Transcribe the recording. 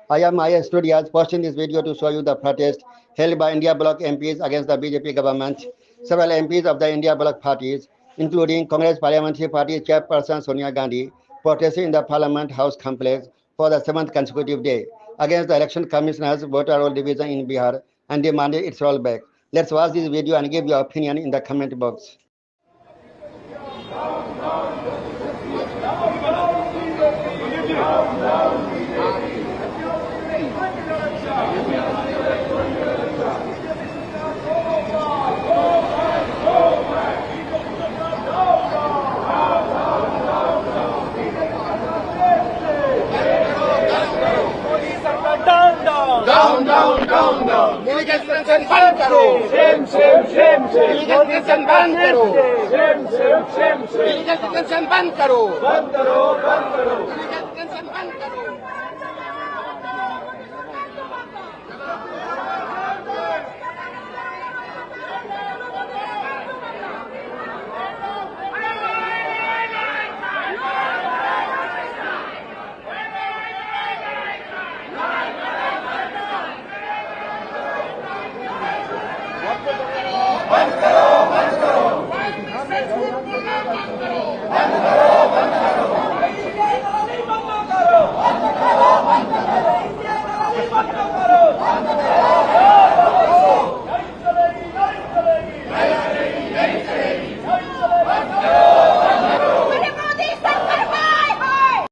I am IA Studious posting this video to show you the protest held by India Bloc MPs against the BJP government. Several MPs of the India Bloc parties, including Congress Parliamentary Party chairperson Sonia Gandhi, protested in the Parliament House complex for the seventh consecutive day against the Election Commissioner's voter roll division in Bihar and demanded its rollback. Let's watch this video and give your opinion in the comment box. Down. Illegal ban करो. Illegal ban करो. Illegal ban करो.